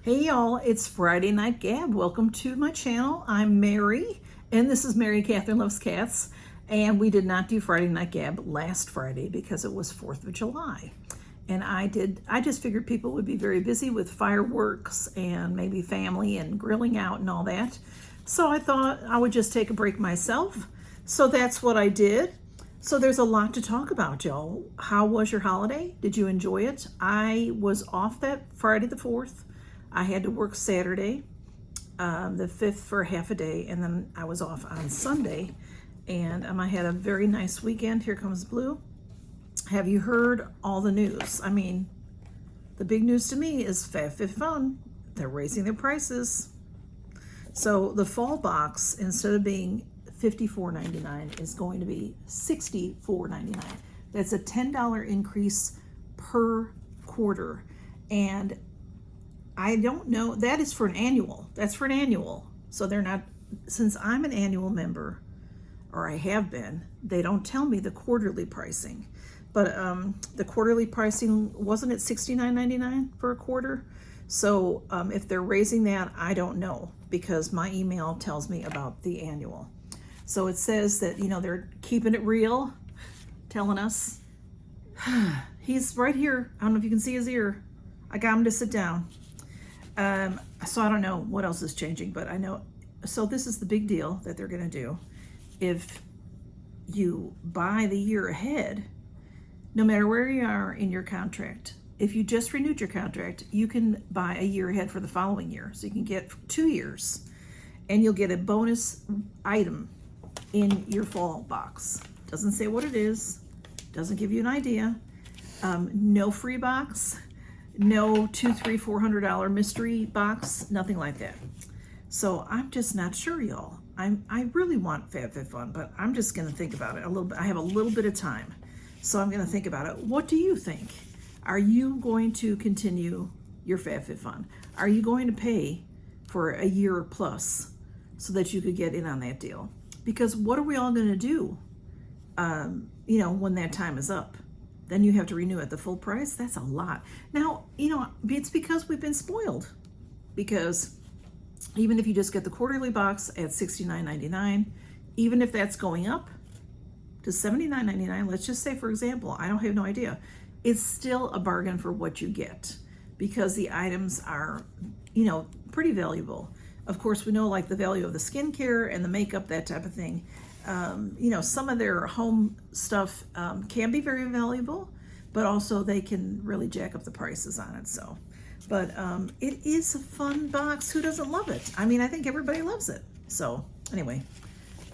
Hey y'all, it's Friday Night Gab. Welcome to my channel. I'm Mary, and this is Mary Catherine Loves Cats. And we did not do Friday Night Gab last Friday because it was 4th of July. And I just figured people would be very busy with fireworks and maybe family and grilling out and all that. So I thought I would just take a break myself. So that's what I did. So there's a lot to talk about, y'all. How was your holiday? Did you enjoy it? I was off that Friday the 4th. I had to work Saturday, the 5th for half a day, and then I was off on Sunday, and I had a very nice weekend. Here comes Blue. Have you heard all the news? I mean, the big news to me is FabFitFun. They're raising their prices. So the fall box, instead of being $54.99, is going to be $64.99. That's a $10 increase per quarter, and I don't know, that is for an annual. That's for an annual. So they're not, since I'm an annual member, or I have been, they don't tell me the quarterly pricing. But the quarterly pricing, wasn't it $69.99 for a quarter? So if they're raising that, I don't know, because my email tells me about the annual. So it says that, you know, they're keeping it real, telling us. He's right here. I don't know if you can see his ear. I got him to sit down. So I don't know what else is changing, but I know, so this is the big deal that they're going to do. If you buy the year ahead, no matter where you are in your contract, if you just renewed your contract, you can buy a year ahead for the following year. So you can get 2 years, and you'll get a bonus item in your fall box. Doesn't say what it is, doesn't give you an idea. No free box. No $200, $300, $400 mystery box, nothing like that. So I'm just not sure, y'all. I really want FabFitFun, but I'm just gonna think about it a little bit. I have a little bit of time, so I'm gonna think about it. What do you think? Are you going to continue your FabFitFun? Are you going to pay for a year plus so that you could get in on that deal? Because what are we all gonna do, you know, when that time is up? Then you have to renew at the full price. That's a lot. Now, you know, it's because we've been spoiled. Because even if you just get the quarterly box at $69.99, even if that's going up to $79.99, let's just say, for example, I don't have no idea, it's still a bargain for what you get, because the items are, you know, pretty valuable. Of course, we know, like, the value of the skincare and the makeup, that type of thing. You know, some of their home stuff can be very valuable, but also they can really jack up the prices on it. So, but it is a fun box. Who doesn't love it? I mean, I think everybody loves it. So anyway,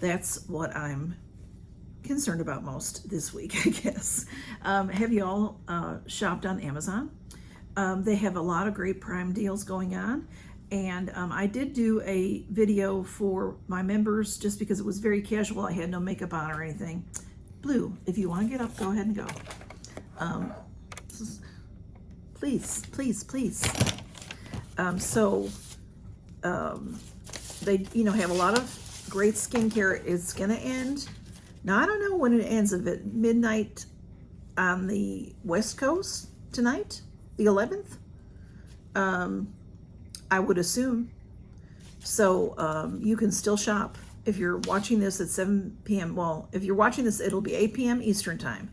that's what I'm concerned about most this week, I guess. Have you all shopped on Amazon? They have a lot of great Prime deals going on. And I did do a video for my members just because it was very casual. I had no makeup on or anything. Blue, if you want to get up, go ahead and go. Please, please, please. They, you know, have a lot of great skincare. It's going to end. Now, I don't know when it ends. If it midnight on the West Coast tonight, the 11th? I would assume. So you can still shop. If you're watching this at 7 p.m., well, if you're watching this, it'll be 8 p.m. Eastern time.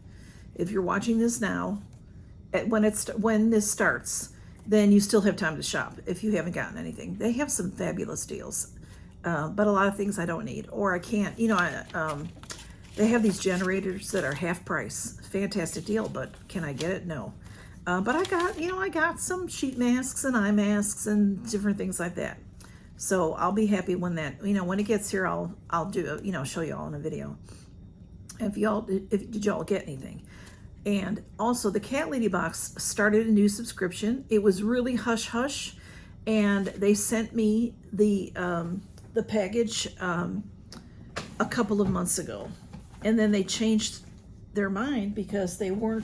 If you're watching this now, when this starts, then you still have time to shop if you haven't gotten anything. They have some fabulous deals, but a lot of things I don't need, or I can't. You know, they have these generators that are half price. Fantastic deal, but can I get it? No. But I got some sheet masks and eye masks and different things like that. So I'll be happy when that, you know, when it gets here, I'll do, you know, show you all in a video. Did y'all get anything? And also the CatLadyBox started a new subscription. It was really hush hush, and they sent me the package a couple of months ago, and then they changed their mind because they were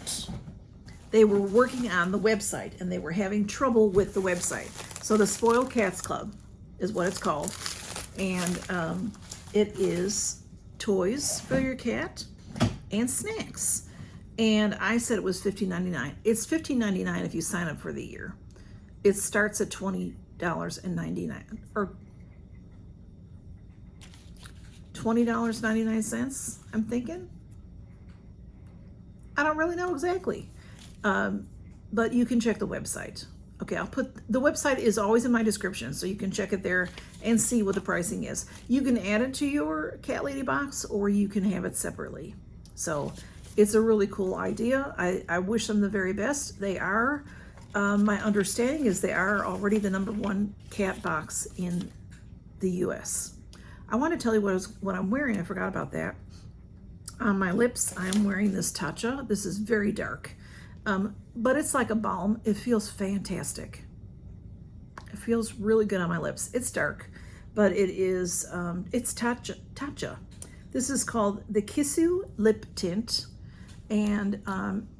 working on the website and they were having trouble with the website. So the Spoiled Cats Club is what it's called. And it is toys for your cat and snacks. And I said it was $15.99. It's $15.99 if you sign up for the year. It starts at $20 $20.99 or $20.99, I'm thinking. I don't really know exactly, but you can check the website. Okay, I'll put, the website is always in my description, so you can check it there and see what the pricing is. You can add it to your CatLadyBox, or you can have it separately. So it's a really cool idea. I wish them the very best. They are, my understanding is they are already the #1 cat box in the US. I want to tell you what I'm wearing. I forgot about that. On my lips, I'm wearing this Tatcha. This is very dark. But it's like a balm. It feels fantastic. It feels really good on my lips. It's dark, but it is, it's Tatcha. This is called the Kissu Lip Tint, and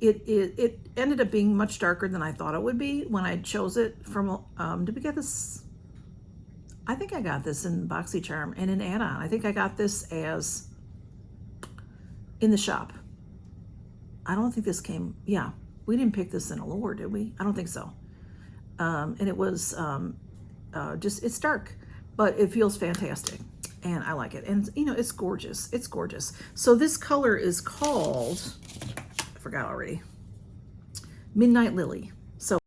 it ended up being much darker than I thought it would be when I chose it from, did we get this? I think I got this in Boxycharm and an add-on. I think I got this as in the shop. I don't think this came, yeah. We didn't pick this in Allure, did we? I don't think so. And it was just, it's dark, but it feels fantastic. And I like it. And, you know, it's gorgeous. It's gorgeous. So this color is called, I forgot already, Midnight Lily. So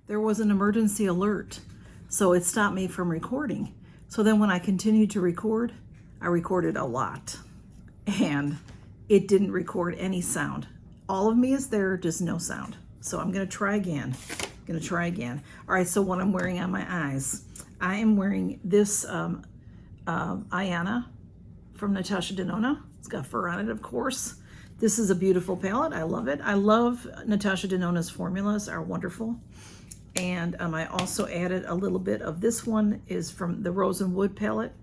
there was an emergency alert. So it stopped me from recording. So then when I continued to record, I recorded a lot. And it didn't record any sound. All of me is there, just no sound. So I'm gonna try again. All right, so what I'm wearing on my eyes, I am wearing this Ayana from Natasha Denona. It's got fur on it, of course. This is a beautiful palette. I love it. I love Natasha Denona's formulas, are wonderful. And I also added a little bit of this one, is from the Rose and Wood palette.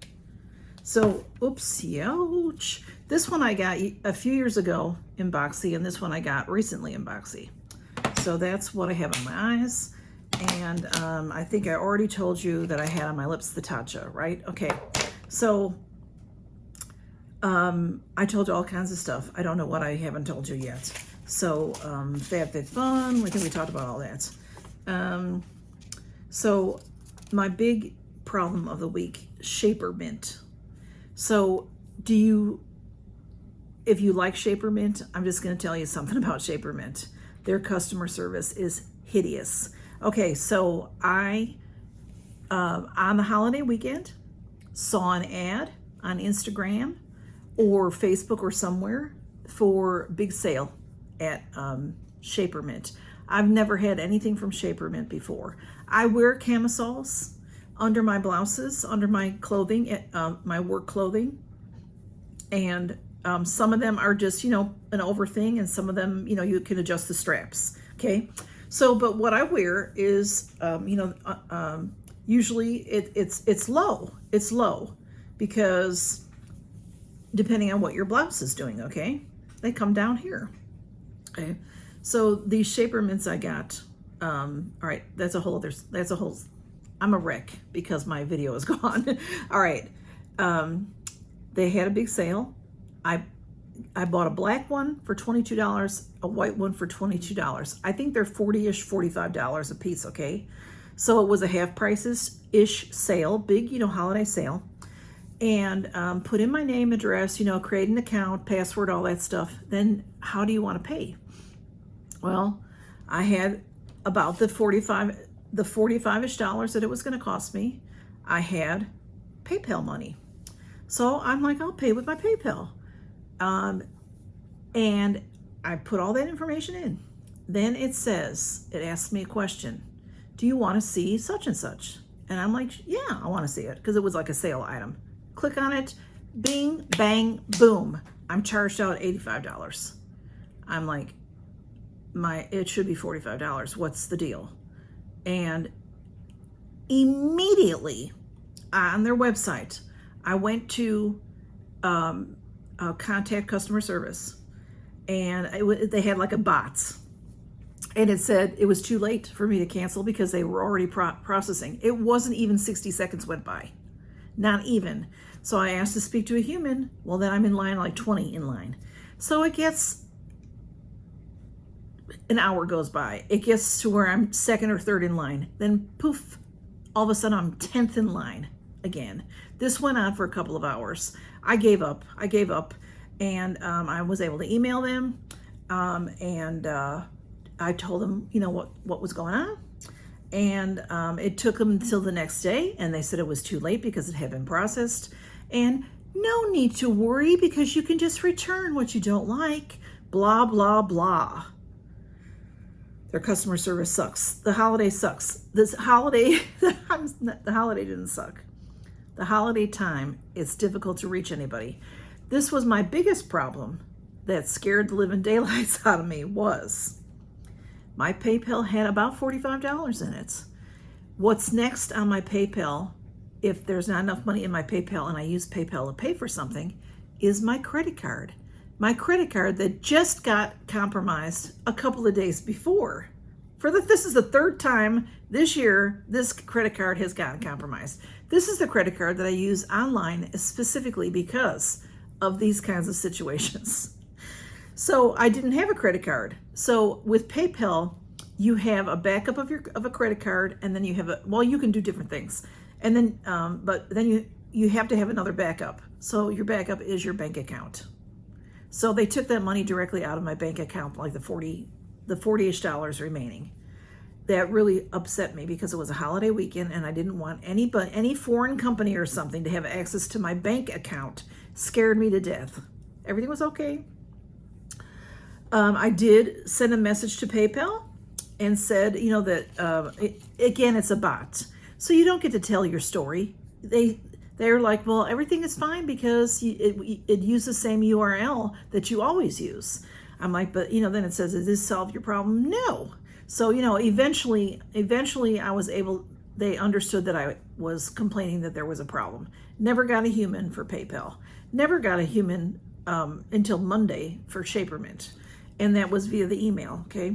So, oops, ouch. This one I got a few years ago in Boxy, and this one I got recently in Boxy. So that's what I have on my eyes. And I think I already told you that I had on my lips the Tatcha, right? Okay, so I told you all kinds of stuff. I don't know what I haven't told you yet. So Fab Fit Fun, I think we talked about all that. So my big problem of the week, Shapermint. So if you like Shapermint, I'm just going to tell you something about Shapermint. Their customer service is hideous. Okay, so I, on the holiday weekend, saw an ad on Instagram or Facebook or somewhere for big sale at Shapermint. I've never had anything from Shapermint before. I wear camisoles under my blouses, under my clothing, my work clothing. And some of them are just, you know, an over thing, and some of them, you know, you can adjust the straps, okay? So, but what I wear is, you know, usually it's low because depending on what your blouse is doing, okay? They come down here, okay? So these Shapermints I got, all right, that's a whole, I'm a wreck because my video is gone. All right, they had a big sale. I bought a black one for $22, a white one for $22. I think they're $40-ish, $45 a piece, okay? So it was a half prices-ish sale, big, you know, holiday sale. And put in my name, address, you know, create an account, password, all that stuff. Then how do you want to pay? Well, I had about the $45-ish that it was going to cost me. I had PayPal money. So I'm like, I'll pay with my PayPal. And I put all that information in. Then it asks me a question. Do you want to see such and such? And I'm like, yeah, I want to see it, because it was like a sale item. Click on it, bing, bang, boom. I'm charged out $85. I'm like, it should be $45. What's the deal? And immediately on their website, I went to contact customer service, and they had like a bots, and it said it was too late for me to cancel because they were already processing. It wasn't even 60 seconds went by, not even. So I asked to speak to a human. Well, then I'm in line, like 20 in line. So it gets, an hour goes by. It gets to where I'm second or third in line. Then poof, all of a sudden I'm 10th in line again. This went on for a couple of hours. I gave up, and I was able to email them, and I told them, you know, what was going on. And it took them until the next day, and they said it was too late because it had been processed. And no need to worry because you can just return what you don't like. Blah, blah, blah. Their customer service sucks. The holiday sucks. This holiday, the holiday didn't suck. The holiday time, it's difficult to reach anybody. This was my biggest problem that scared the living daylights out of me was my PayPal had about $45 in it. What's next on my PayPal, if there's not enough money in my PayPal and I use PayPal to pay for something, is my credit card. My credit card that just got compromised a couple of days before. This is the third time this year this credit card has gotten compromised. This is the credit card that I use online specifically because of these kinds of situations. So I didn't have a credit card. So with PayPal, you have a backup of a credit card, and then you have you can do different things. And then, but then you have to have another backup. So your backup is your bank account. So they took that money directly out of my bank account, like the $40-ish remaining. That really upset me because it was a holiday weekend and I didn't want any foreign company or something to have access to my bank account. Scared me to death. Everything was okay. I did send a message to PayPal and said, you know, that again, it's a bot. So you don't get to tell your story. They're like, well, everything is fine because it uses the same URL that you always use. I'm like, but, you know, then it says, does this solve your problem? No. So, you know, eventually they understood that I was complaining that there was a problem. Never got a human for PayPal. Never got a human until Monday for Shapermint. And that was via the email, okay?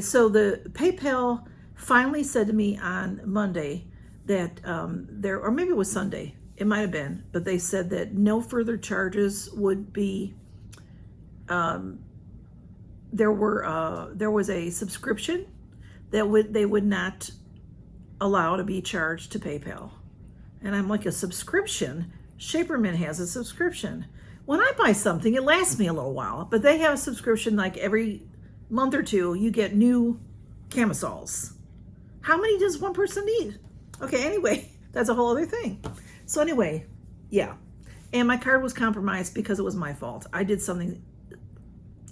So the PayPal finally said to me on Monday that or maybe it was Sunday, it might have been, but they said that no further charges would be, there was a subscription that they would not allow to be charged to PayPal. And I'm like, a subscription? Shapermint has a subscription. When I buy something, it lasts me a little while, but they have a subscription like every month or two, you get new camisoles. How many does one person need? Okay, anyway, that's a whole other thing. So anyway, yeah. And my card was compromised because it was my fault. I did something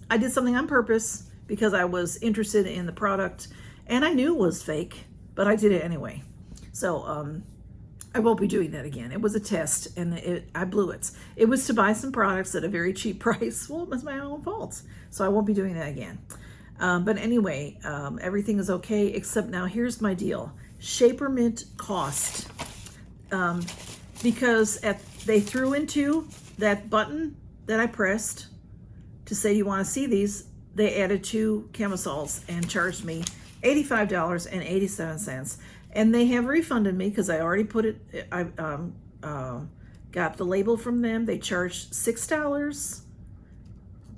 on purpose because I was interested in the product and I knew it was fake, but I did it anyway. So I won't be doing that again. It was a test and I blew it. It was to buy some products at a very cheap price. Well, it was my own fault. So I won't be doing that again. But anyway, everything is okay, except now here's my deal. Shapermint cost, because they threw into that button that I pressed to say you want to see these, they added 2 camisoles and charged me $85.87. And they have refunded me because I already put it, I got the label from them. They charged $6.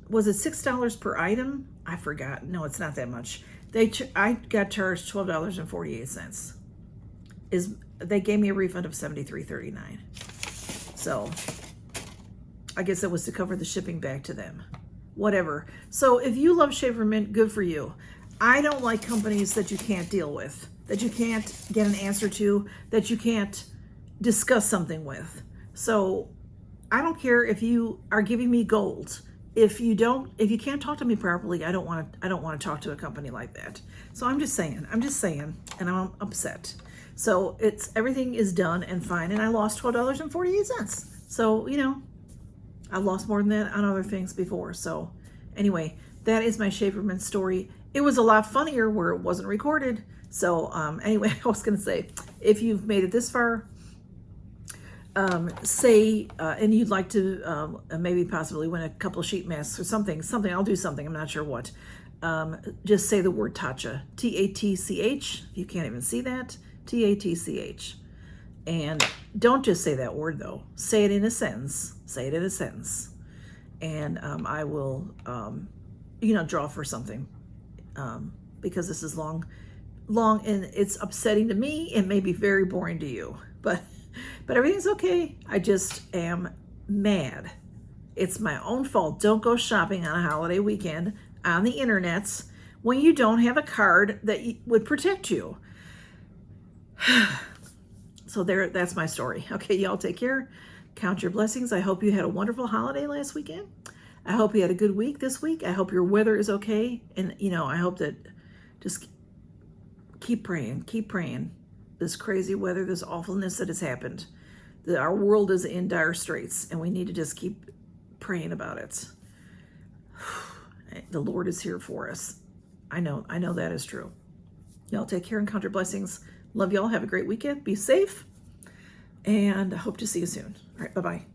Was it $6 per item? I forgot. No, it's not that much. I got charged $12.48. They gave me a refund of $73.39. So I guess that was to cover the shipping back to them. Whatever. So if you love Shapermint, good for you. I don't like companies that you can't deal with, that you can't get an answer to, that you can't discuss something with. So I don't care if you are giving me gold. If you can't talk to me properly, I don't want to talk to a company like that. So I'm just saying, and I'm upset. So everything is done and fine, and I lost $12.48. So, you know, I've lost more than that on other things before. So anyway, that is my Shapermint story. It was a lot funnier where it wasn't recorded. So anyway, I was going to say, if you've made it this far, and you'd like to maybe possibly win a couple of sheet masks or something, I'll do something, I'm not sure what. Just say the word Tatcha, T-A-T-C-H. You can't even see that, T-A-T-C-H. And don't just say that word though. Say it in a sentence. And I will, draw for something because this is long. long and it's upsetting to me. It may be very boring to you, but everything's okay. I just am mad. It's my own fault. Don't go shopping on a holiday weekend on the internets when you don't have a card that would protect you. So that's my story. Okay, y'all take care. Count your blessings. I hope you had a wonderful holiday last weekend. I hope you had a good week this week. I hope your weather is okay. And, I hope that just keep praying. This crazy weather, this awfulness that has happened. That our world is in dire straits and we need to just keep praying about it. The Lord is here for us. I know that is true. Y'all take care and count your blessings. Love y'all. Have a great weekend. Be safe. And I hope to see you soon. All right. Bye-bye.